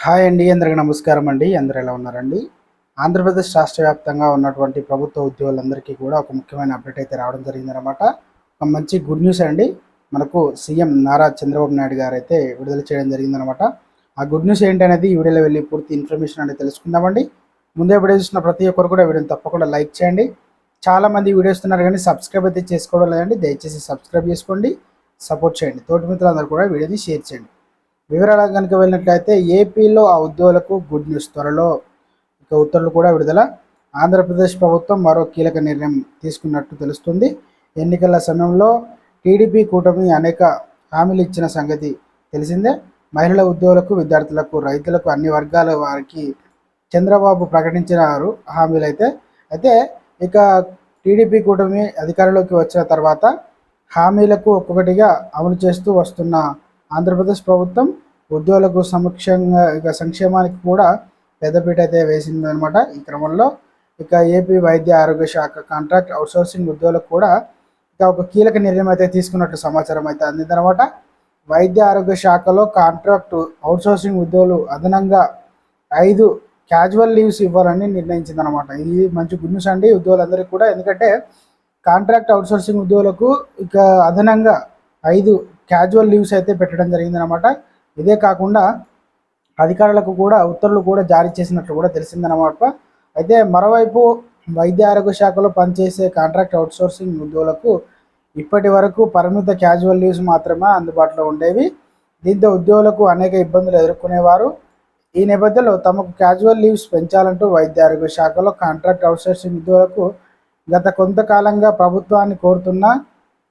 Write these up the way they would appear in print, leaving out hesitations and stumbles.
Hi అండి, అందరికీ నమస్కారం అండి. అందరూ ఎలా ఉన్నారండి? ఆంధ్రప్రదేశ్ రాష్ట్ర వ్యాప్తంగా ఉన్నటువంటి ప్రభుత్వ ఉద్యోగులందరికీ కూడా ఒక ముఖ్యమైన అప్డేట్ అయితే రావడం జరిగిందనమాట. ఒక మంచి గుడ్ న్యూస్ అండి. మనకు సీఎం నారా చంద్రబాబు నాయుడు గారు అయితే విడుదల చేయడం జరిగిందనమాట. ఆ గుడ్ న్యూస్ ఏంటనేది ఈ వీడియోలో వెళ్ళి పూర్తి ఇన్ఫర్మేషన్ అనేది తెలుసుకుందామండి. ముందే వీడియో చూసిన ప్రతి ఒక్కరు కూడా వీడియోని తప్పకుండా లైక్ చేయండి. చాలామంది వీడియో ఇస్తున్నారు కానీ సబ్స్క్రైబ్ అయితే చేసుకోవడం లేదండి. దయచేసి సబ్స్క్రైబ్ చేసుకోండి, సపోర్ట్ చేయండి. తోటి మిత్రులందరూ కూడా వీడియోని షేర్ చేయండి. వివరాలకు కనుక వెళ్ళినట్లయితే ఏపీలో ఆ ఉద్యోగులకు గుడ్ న్యూస్. త్వరలో ఇక ఉత్తర్వులు కూడా విడుదల. ఆంధ్రప్రదేశ్ ప్రభుత్వం మరో కీలక నిర్ణయం తీసుకున్నట్టు తెలుస్తుంది. ఎన్నికల సమయంలో టీడీపీ కూటమి అనేక హామీలు ఇచ్చిన సంగతి తెలిసిందే. మహిళల ఉద్యోగులకు, విద్యార్థులకు, రైతులకు, అన్ని వర్గాల వారికి చంద్రబాబు ప్రకటించిన హామీలు అయితే ఇక టీడీపీ కూటమి అధికారంలోకి వచ్చిన తర్వాత హామీలకు ఒక్కొక్కటిగా అమలు చేస్తూ వస్తున్న ఆంధ్రప్రదేశ్ ప్రభుత్వం ఉద్యోగులకు సంక్షేమానికి కూడా పెద్దపీట అయితే వేసిందనమాట. ఈ క్రమంలో ఇక ఏపీ వైద్య ఆరోగ్య శాఖ కాంట్రాక్ట్ అవుట్సోర్సింగ్ ఉద్యోగులకు కూడా ఇక ఒక కీలక నిర్ణయం అయితే తీసుకున్నట్టు సమాచారం అయితే అందిందనమాట. వైద్య ఆరోగ్య శాఖలో కాంట్రాక్ట్ అవుట్సోర్సింగ్ ఉద్యోగులు అదనంగా 5 క్యాజువల్ లీవ్స్ ఇవ్వాలని నిర్ణయించిందనమాట. ఇది మంచి గుడ్ న్యూస్ అండి ఉద్యోగులందరికీ కూడా. ఎందుకంటే కాంట్రాక్ట్ అవుట్సోర్సింగ్ ఉద్యోగులకు ఇక అదనంగా 5 క్యాజువల్ లీవ్స్ అయితే పెట్టడం జరిగిందనమాట. ఇదే కాకుండా అధికారులకు కూడా ఉత్తర్వులు కూడా జారీ చేసినట్లు కూడా తెలిసిందనమాట. అయితే మరోవైపు వైద్య ఆరోగ్య శాఖలో పనిచేసే కాంట్రాక్ట్ అవుట్సోర్సింగ్ ఉద్యోగులకు ఇప్పటి వరకు పరిమిత క్యాజువల్ లీవ్స్ మాత్రమే అందుబాటులో ఉండేవి. దీంతో ఉద్యోగులకు అనేక ఇబ్బందులు ఎదుర్కొనేవారు. ఈ నేపథ్యంలో తమకు క్యాజువల్ లీవ్స్ పెంచాలంటూ వైద్య ఆరోగ్య శాఖలో కాంట్రాక్ట్ అవుట్సోర్సింగ్ ఉద్యోగులకు గత కొంతకాలంగా ప్రభుత్వాన్ని కోరుతున్నా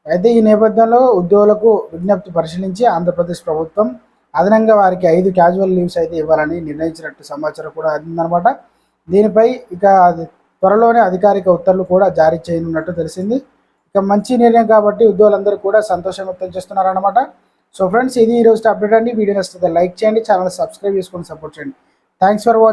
అయితే ఈ నేపథ్యంలో ఉద్యోగులకు విజ్ఞప్తి పరిశీలించి ఆంధ్రప్రదేశ్ ప్రభుత్వం అదనంగా వారికి 5 క్యాజువల్ లీవ్స్ అయితే ఇవ్వాలని నిర్ణయించినట్టు సమాచారం కూడా అందిందనమాట. దీనిపై ఇక త్వరలోనే అధికారిక ఉత్తర్వులు కూడా జారీ చేయనున్నట్టు తెలిసింది. ఇక మంచి నిర్ణయం కాబట్టి ఉద్యోగులందరూ కూడా సంతోషం వ్యక్తం చేస్తున్నారన్నమాట. సో ఫ్రెండ్స్, ఇది ఈరోజు అప్డేట్ అండి. వీడియో నచ్చితే లైక్ చేయండి, ఛానల్ సబ్స్క్రైబ్ చేసుకొని సపోర్ట్ చేయండి. Thanks for watching.